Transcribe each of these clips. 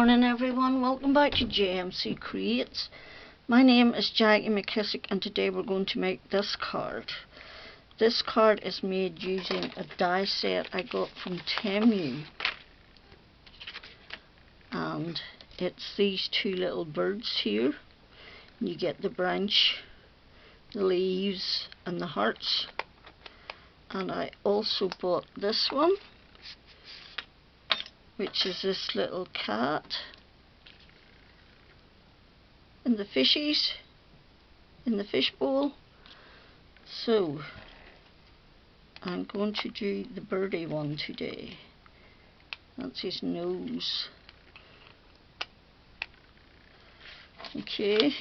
morning everyone, welcome back to JMC Creates. My name is Jackie McKissick and today we're going to make this card. This card is made using a die set I got from Temu. And it's these two little birds here. You get the branch, the leaves and the hearts. And I also bought this one, which is this little cat and the fishies in the fish bowl. So I'm going to do the birdie one today. That's his nose. Okay.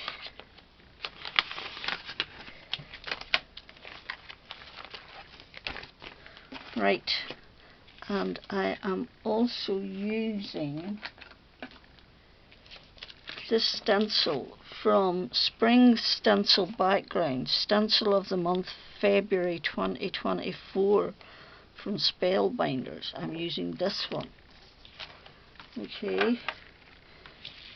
Right. And I am also using this stencil from Spring Stencil Background, Stencil of the Month February 2024 from Spellbinders. I'm using this one. Okay,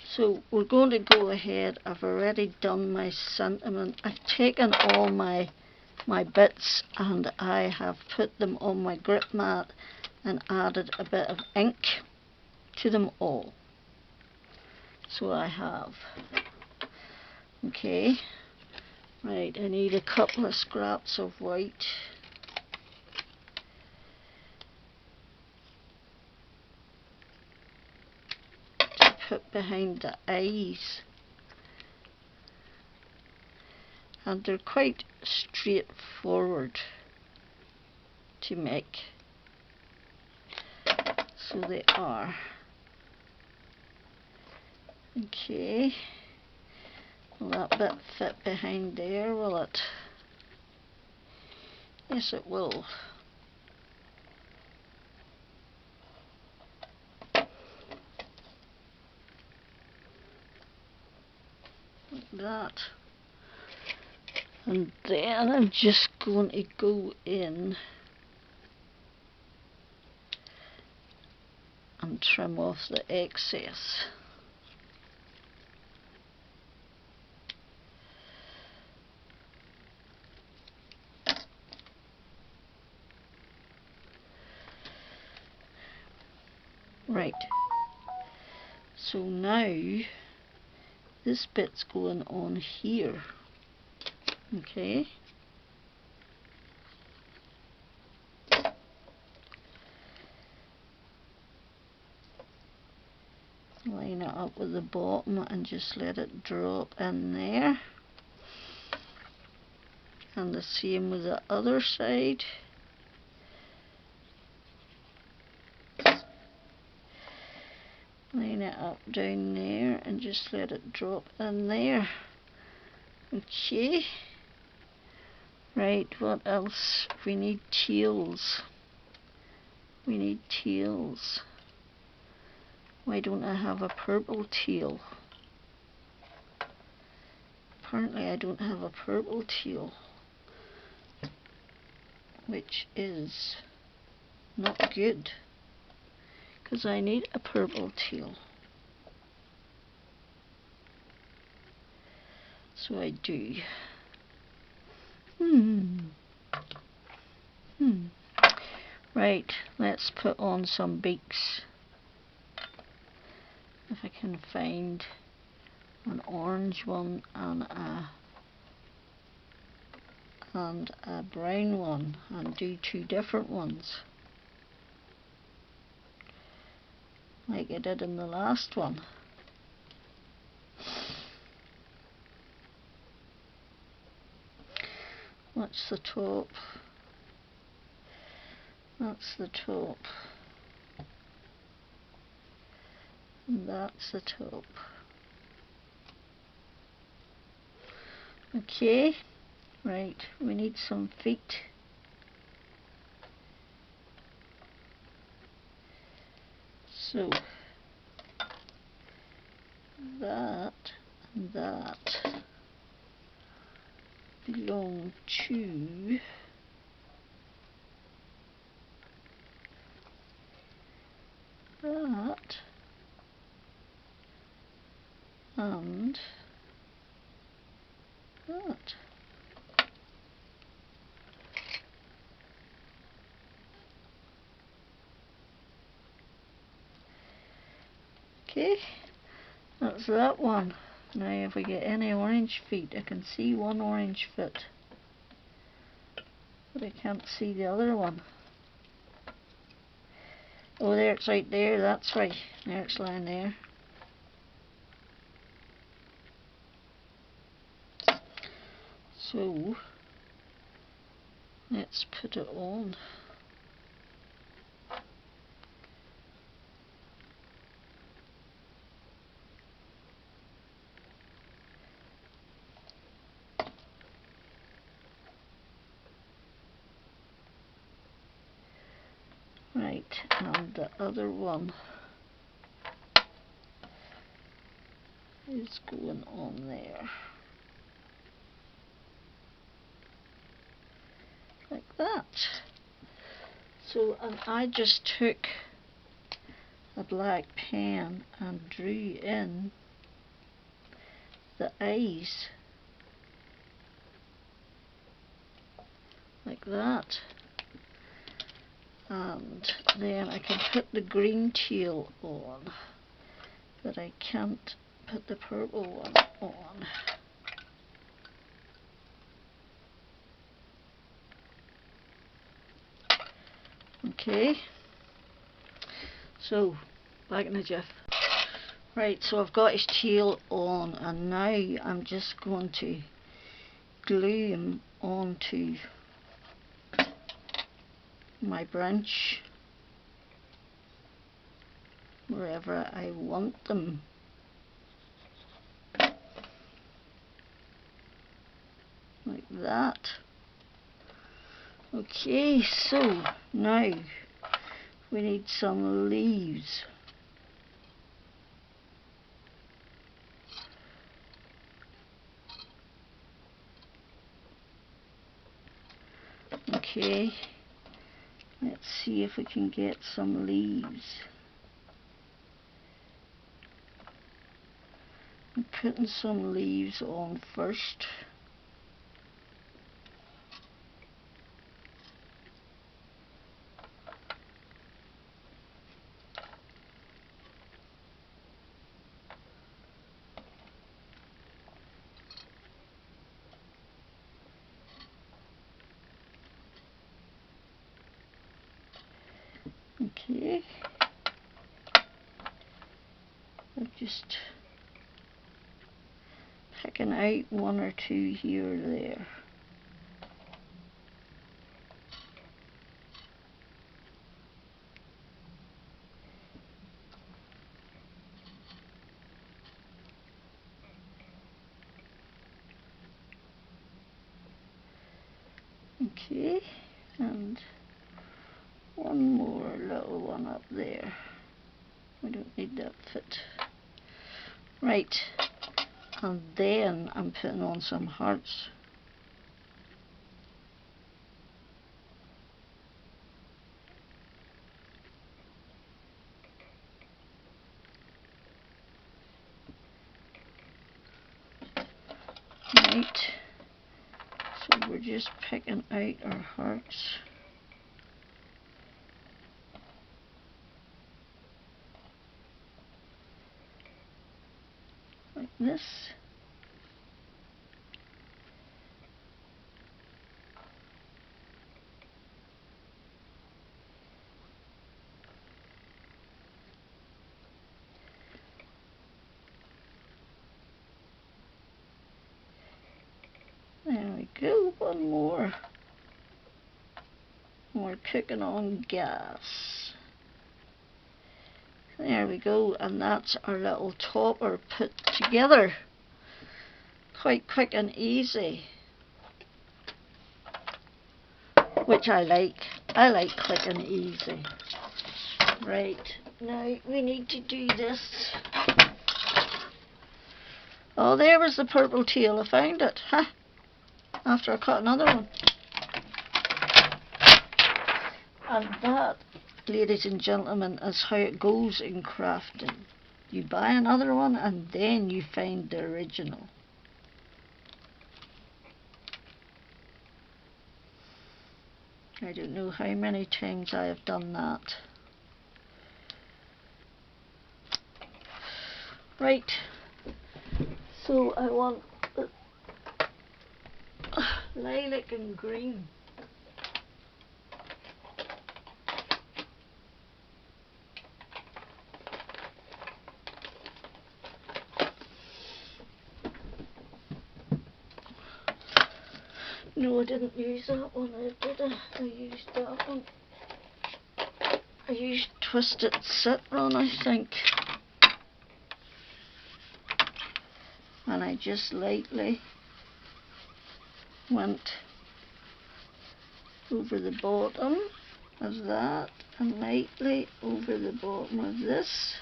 so we're going to go ahead. I've already done my sentiment. I've taken all my bits and I have put them on my grip mat and added a bit of ink to them all. So I have. Okay, right, I need a couple of scraps of white. To put behind the eyes. And they're quite straightforward to make. So they are. Okay. Will that bit fit behind there, will it? Yes, it will. Like that. And then I'm just going to go in and trim off the excess. Right, so now this bit's going on here. Okay. Line it up with the bottom and just let it drop in there. And the same with the other side. Line it up down there and just let it drop in there. Okay. Right, what else? We need tails. We need tails. Why don't I have a purple tail? Apparently I don't have a purple tail, which is not good, because I need a purple tail. So I do. Right, let's put on some beaks. If I can find an orange one and a brown one, and do two different ones like I did in the last one. What's the top? That's the top. And that's the top. Okay, right, we need some feet. So that and that belong to that that. Okay, that's that one. Now if we get any orange feet, I can see one orange foot, but I can't see the other one. Oh, there, it's right there, that's right. There, it's lying there. So, let's put it on. Right, and the other one is going on there. Like that. So, and I just took a black pen and drew in the eyes. Like that. And then I can put the green tail on, but I can't put the purple one on. Okay, so back in the jiff. Right, so I've got his tail on, and now I'm just going to glue him onto my branch wherever I want them. Like that. Okay, so now we need some leaves. Okay, let's see if we can get some leaves. I'm putting some leaves on first. Okay, I'm just picking out one or two here or there. Okay, and one more little one up there. We don't need that fit. Right, and then I'm putting on some hearts. Right, so we're just picking out our hearts. Like this. There we go, one more. We're cooking on gas. There we go, and that's our little topper put together. Quite quick and easy. Which I like. I like quick and easy. Right, now we need to do this. Oh, there was the purple tail. I found it. Huh? After I cut another one. And that, ladies and gentlemen, is how it goes in crafting. You buy another one and then you find the original. I don't know how many times I have done that. Right, so I want lilac and green. No, I didn't use that one, did I? I used that one. I used Twisted Citron, I think. And I just lightly went over the bottom of that and lightly over the bottom of this.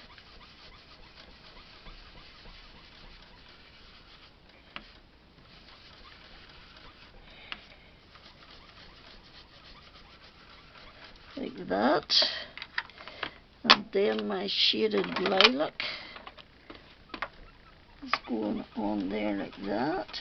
Like that. And then my shaded lilac is going on there like that.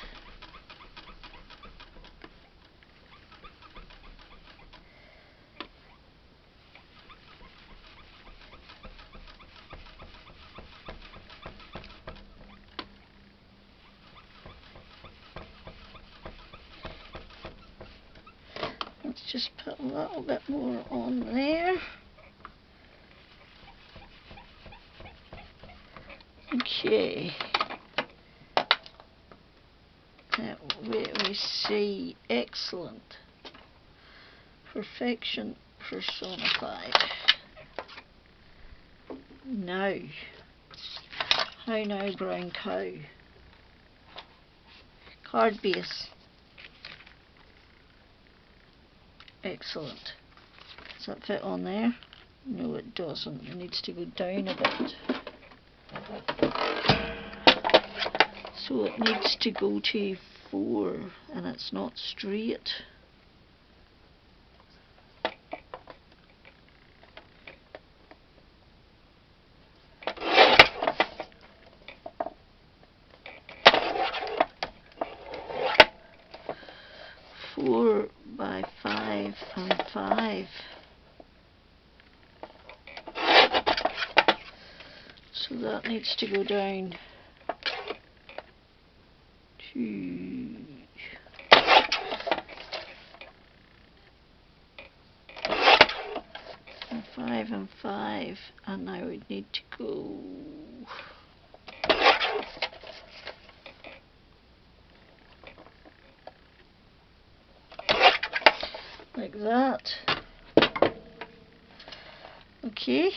Let's just put a little bit more on there. Okay. Wait, we see. Excellent. Perfection personified. Now. How now, brown cow? Card base. Excellent. Does that fit on there? No, it doesn't. It needs to go down a bit. So it needs to go to 4, and it's not straight. Four by 5 and 5. So that needs to go down to 5 and 5, and now we need to go like that. Okay.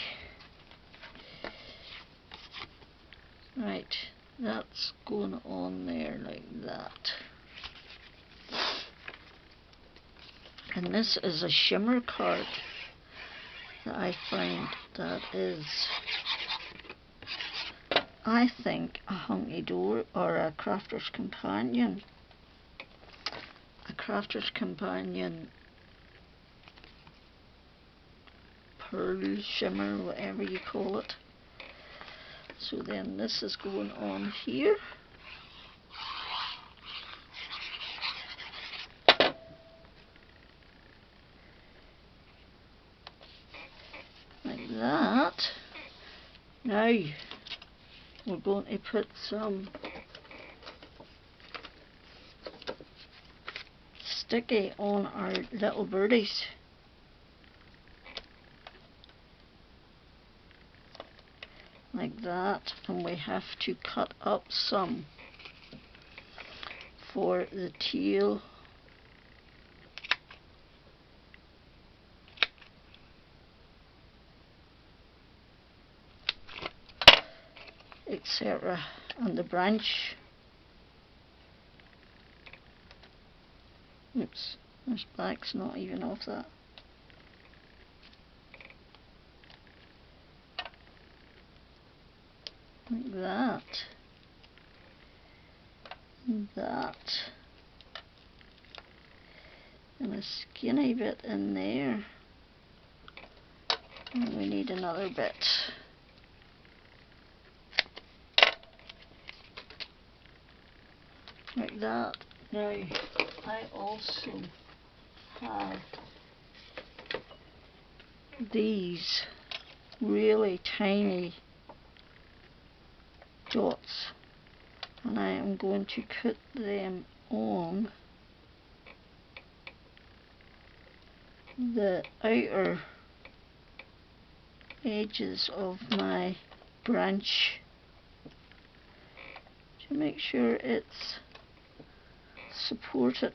Right, that's going on there like that. And this is a shimmer card that I find that is, I think, a hunky-dory or a crafter's companion. A crafter's companion pearl shimmer, whatever you call it. So then this is going on here. Like that. Now we're going to put some sticky on our little birdies. Like that, and we have to cut up some for the tail, etc. and the branch. Oops, this black's not even off that. Like that. And that. And a skinny bit in there. And we need another bit. Like that. Now, I also have these really tiny dots, and I am going to put them on the outer edges of my branch to make sure it's supported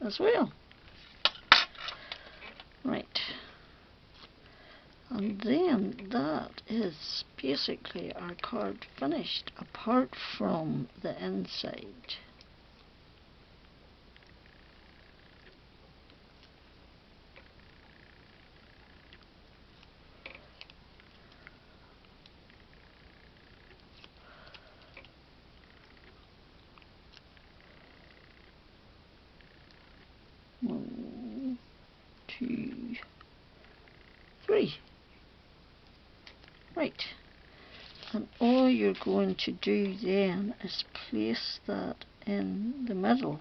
as well. Right, and then that is basically our card finished, apart from the inside. One, two, three. Right, and all you're going to do then is place that in the middle.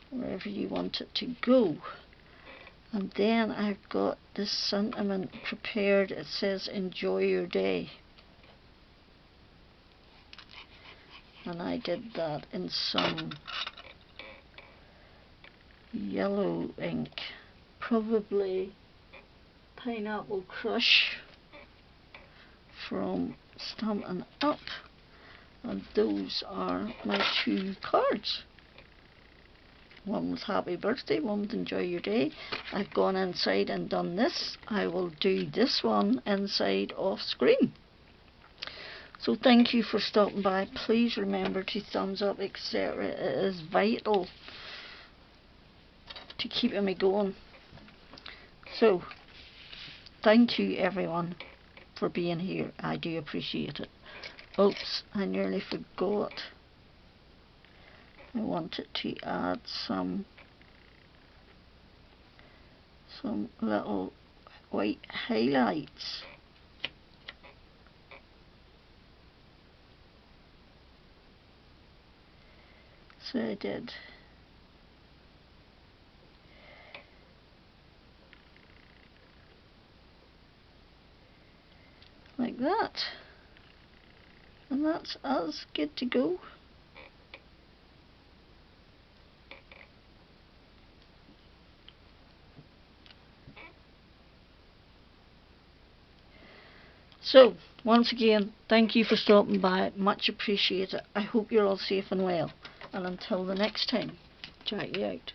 Wherever you want it to go. And then I've got this sentiment prepared. It says enjoy your day. And I did that in some yellow ink, probably Pineapple Crush from Stampin' Up, and those are my two cards. One was happy birthday, one was enjoy your day. I've gone inside and done this. I will do this one inside off screen. So thank you for stopping by. Please remember to thumbs up, etc. It is vital to keeping me going. So thank you everyone for being here. I do appreciate it. Oops, I nearly forgot. I wanted to add some little white highlights. So I did. Like that. And that's us good to go. So, once again, thank you for stopping by. Much appreciated. I hope you're all safe and well. And until the next time, check you out.